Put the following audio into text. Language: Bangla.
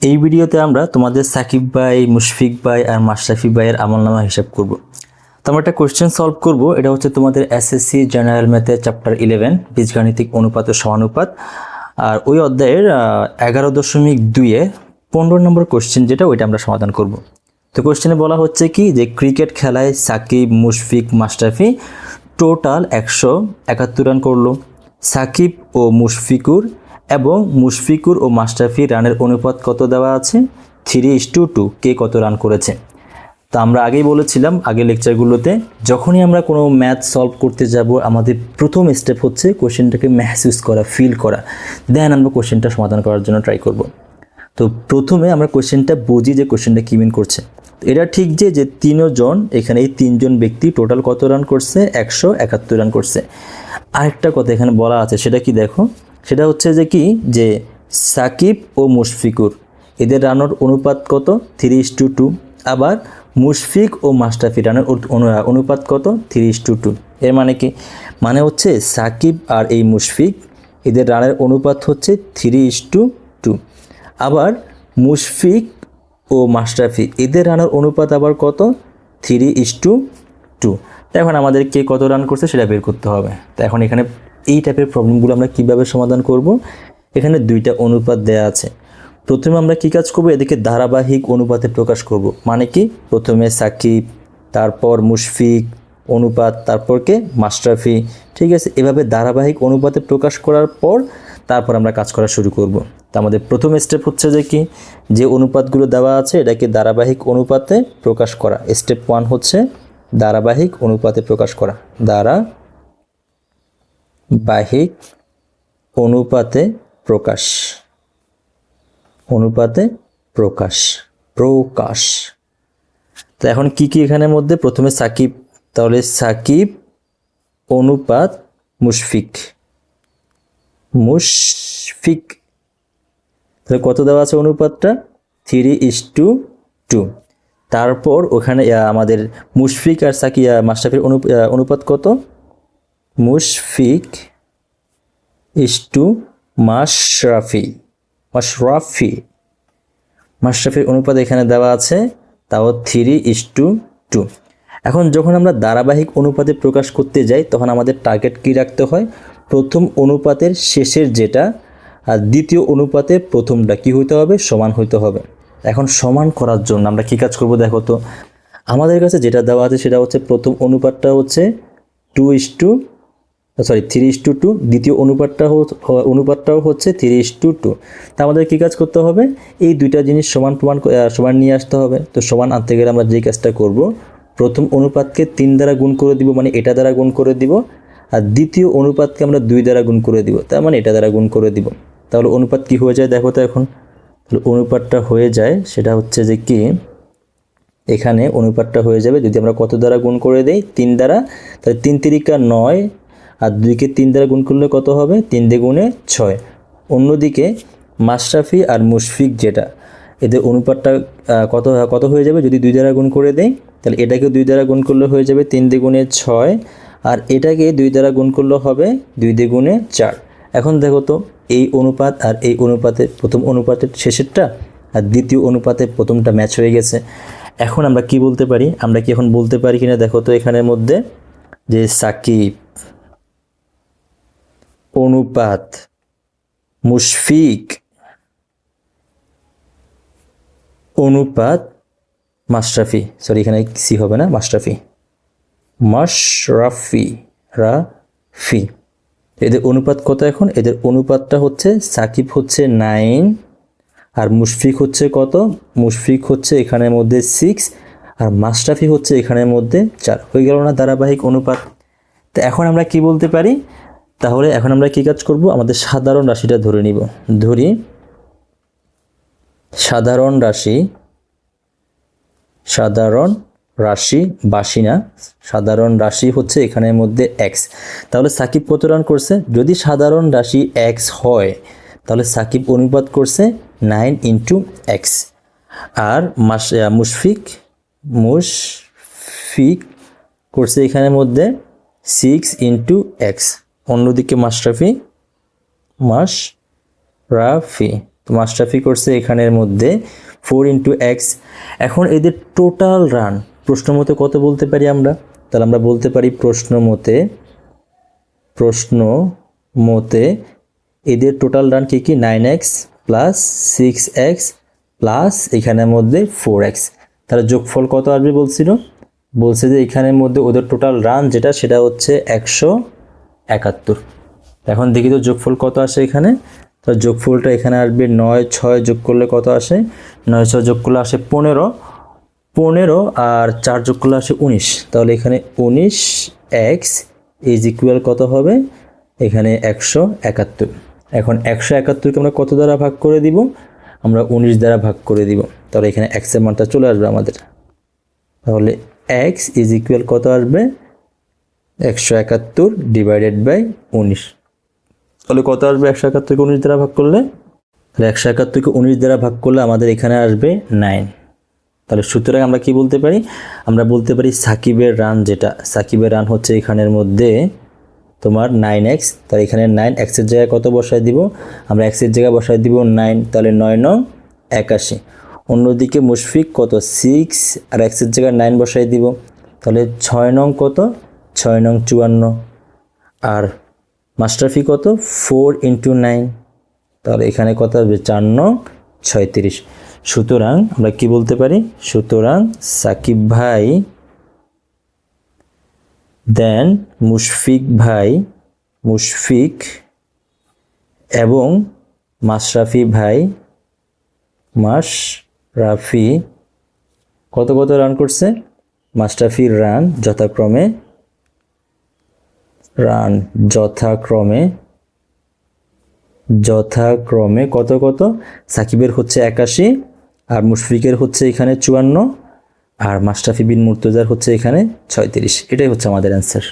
এই ভিডিওতে আমরা তোমাদের সাকিব ভাই, মুশফিক ভাই আর মাশরাফি ভাইয়ের আমলনামা হিসাব করব। তো আমরা একটা কোশ্চেন সলভ করব। এটা হচ্ছে তোমাদের এসএসসি জেনারেল ম্যাথে চ্যাপ্টার 11 বীজগাণিতিক অনুপাত ও সমানুপাত, আর ওই অধ্যায়ের 11.2 15 নম্বর কোশ্চেন যেটা, ওইটা আমরা সমাধান করব। তো কোশ্চেনে বলা হচ্ছে কি যে ক্রিকেট খেলায় সাকিব, মুশফিক, মাশরাফি টোটাল 171 রান করলো। সাকিব ও মুশফিকুর এবং মুশফিকুর ও মাশরাফি রানের অনুপাত কত দেওয়া আছে? 3:2। কে কত রান করেছে? তো আমরা আগেই বলেছিলাম আগের লেকচারগুলোতে, যখনই আমরা কোনো ম্যাথ সলভ করতে যাব আমাদের প্রথম স্টেপ হচ্ছে কোশ্চেনটাকে মেহসুস করা, ফিল করা, দেন আমরা কোশ্চেনটা সমাধান করার জন্য ট্রাই করব। তো প্রথমে আমরা কোশ্চেনটা বুঝি যে কোশ্চেনটা কী মিন করছে। এটা ঠিক যে তিনজন, এখানে এই তিনজন ব্যক্তি টোটাল কত রান করছে? 171 রান করছে। আরেকটা কথা এখানে বলা আছে, সেটা কি দেখো, সেটা হচ্ছে যে কি যে সাকিব ও মুশফিকুর এদের রানের অনুপাত কত? 3:2। আবার মুশফিক ও মাশরাফি রানের অনুপাত কত? 3:2। এর মানে কি? মানে হচ্ছে সাকিব আর এই মুশফিক এদের রানের অনুপাত হচ্ছে 3:2। আবার মুশফিক ও মাশরাফি এদের রানের অনুপাত আবার কত? 3:2। এখন আমাদের কে কত রান করছে সেটা বের করতে হবে। তো এখন এখানে এই টাইপের প্রবলেমগুলো আমরা কিভাবে সমাধান করব? এখানে দুইটা অনুপাত দেয়া আছে। প্রথমে আমরা কি কাজ করব? এদিকে ধারাবাহিক অনুপাতে প্রকাশ করব। মানে কি? প্রথমে সাকিব, তারপর মুশফিক অনুপাত, তারপর কে? মাশরাফি। ঠিক আছে, এভাবে ধারাবাহিক অনুপাতে প্রকাশ করার পর তারপর আমরা কাজ করা শুরু করব। তো আমাদের প্রথম স্টেপ হচ্ছে যে কি, যে অনুপাতগুলো দেওয়া আছে এটাকে ধারাবাহিক অনুপাতে প্রকাশ করা। স্টেপ 1 হচ্ছে ধারাবাহিক অনুপাতে প্রকাশ করা। ধারাবাহিক অনুপাতে প্রকাশ, অনুপাতে প্রকাশ, প্রকাশ। তো এখন কি কি এখানের মধ্যে? প্রথমে সাকিব, তাহলে সাকিব অনুপাত মুশফিক, মুশফিক তাহলে কত দেওয়া আছে অনুপাতটা? 3:2। তারপর ওখানে আমাদের মুশফিক আর মাশরাফির অনুপাত কত? মুশফিক ইস্টু মাশরাফি, মাশরাফি, মাশরাফির অনুপাত এখানে দেওয়া আছে, তাও 3:2। এখন যখন আমরা ধারাবাহিক অনুপাতে প্রকাশ করতে যাই তখন আমাদের টার্গেট কি রাখতে হয়? প্রথম অনুপাতের শেষের যেটা আর দ্বিতীয় অনুপাতের প্রথমটা কি হইতে হবে? সমান হইতে হবে। এখন সমান করার জন্য আমরা কি কাজ করব দেখো তো। আমাদের কাছে যেটা দেওয়া আছে সেটা হচ্ছে প্রথম অনুপাতটা হচ্ছে 3:2, দ্বিতীয় অনুপাতটাও হচ্ছে 3:2। তা আমাদের কী কাজ করতে হবে? এই দুইটা জিনিস সমান নিয়ে আসতে হবে। তো সমান আনতে গেলে আমরা যেই কাজটা করব, প্রথম অনুপাতকে 3 দ্বারা গুণ করে দিব, মানে এটা দ্বারা গুণ করে দিব, আর দ্বিতীয় অনুপাতকে আমরা 2 দ্বারা গুণ করে দিব, তার মানে এটা দ্বারা গুণ করে দিব। তাহলে অনুপাত কি হয়ে যায় দেখো তো এখন। তাহলে অনুপাতটা হয়ে যায়, সেটা হচ্ছে যে কি, এখানে অনুপাতটা হয়ে যাবে যদি আমরা কত দ্বারা গুণ করে দেই? 3 দ্বারা। তাহলে 3 তিরিকা 9, আর 2কে 3 দ্বারা গুণ করলে কত হবে? 3 দ্বিগুণে 6। অন্যদিকে মাশরাফি আর মুশফিক যেটা, এদের অনুপাতটা কত হয়ে যাবে যদি 2 দ্বারা গুণ করে দেই? তাহলে এটাকে 2 দ্বারা গুণ করলে হয়ে যাবে 3 দ্বিগুণে 6, আর এটাকে 2 দ্বারা গুণ করলে হবে 2 দ্বিগুণে 4। এখন দেখো তো, এই অনুপাত আর এই অনুপাতের প্রথম অনুপাতের শেষেরটা আর দ্বিতীয় অনুপাতের প্রথমটা ম্যাচ হয়ে গেছে। এখন আমরা কি বলতে পারি? আমরা কি এখন বলতে পারি কিনা দেখো তো এখানের মধ্যে, যে সাকিব অনুপাত মুশফিক অনুপাত মাশরাফি, সরি এখানে সি হবে না, মাশরাফি, মাশরাফি রাফি, এদের অনুপাত কত এখন? এদের অনুপাতটা হচ্ছে সাকিব হচ্ছে 9 আর মুশফিক হচ্ছে কত? মুশফিক হচ্ছে এখানের মধ্যে 6 আর মাশরাফি হচ্ছে এখানের মধ্যে 4। হয়ে গেল না ধারাবাহিক অনুপাত? তো এখন আমরা কি বলতে পারি? তাহলে এখন আমরা কি কাজ করব? আমাদের সাধারণ রাশিটা ধরে নিব। ধরি সাধারণ রাশি, সাধারণ রাশি বাসি না, সাধারণ রাশি হচ্ছে এখানের মধ্যে এক্স। তাহলে সাকিব কত রান করছে? যদি সাধারণ রাশি এক্স হয় তাহলে সাকিব অনুপাত করছে 9 × x, আর মুশফিক করছে এখানের মধ্যে 6 × x। অন্যদিকে মাশরাফি তো মাশরাফি করছে এখানের মধ্যে 4 ইন্টু এক্স। এখন এদের টোটাল রান প্রশ্ন মতে কত বলতে পারি আমরা? তাহলে আমরা বলতে পারি প্রশ্ন মতে এদের টোটাল রান কি কি? 9x প্লাস 6x প্লাস এখানের মধ্যে 4x। তাহলে যোগফল কত আসবে বলছে যে এখানের মধ্যে ওদের টোটাল রান যেটা সেটা হচ্ছে 171। এখন দেখি তো যোগফল কত আসে এখানে। তো যোগফলটা এখানে আসবে 9 6 যোগ করলে কত আসে? 9 6 যোগ করলে আসে 15 আর 4 যোগ করলে আসে 19। তাহলে এখানে 19x ইজ ইকুয়াল কত হবে? এখানে 171। এখন 171কে আমরা কত দ্বারা ভাগ করে দিব? আমরা 19 দ্বারা ভাগ করে দিব। তাহলে এখানে x এর মানটা চলে আসবে আমাদের। তাহলে x ইজ ইকুয়াল কত আসবে? 171 ডিভাইডেড বাই 19। তাহলে কত আসবে 171কে 19 দ্বারা ভাগ করলে? তাহলে 171কে 19 দ্বারা ভাগ করলে আমাদের এখানে আসবে 9। তাহলে সুতরাং আমরা কি বলতে পারি? আমরা বলতে পারি সাকিবের রান হচ্ছে এখানের মধ্যে তোমার 9x। তাহলে এখানে 9 x এর জায়গায় কত বসায় দিব? আমরা x এর জায়গায় বসায় দিব 9। তাহলে 9 9 81। অন্যদিকে মুশফিক কত? 6 আর x এর জায়গায় 9 বসায় দিব। তাহলে 6 9 কত? 6 9 54। আর মাশরাফি কত? 4 ইন্টু 9। তাহলে এখানে কত আসবে? 4 9 36। সুতরাং আমরা কি বলতে পারি? সুতরাং সাকিব ভাই দেন মুশফিক এবং মাশরাফি কত রান করছে? মাশরাফির রান যথাক্রমে কত? সাকিবের হচ্ছে 81 আর মুশফিকের হচ্ছে এখানে 54 আর মাশরাফি বিন মুর্তজার হচ্ছে এখানে 36। এটাই হচ্ছে আমাদের অ্যান্সার।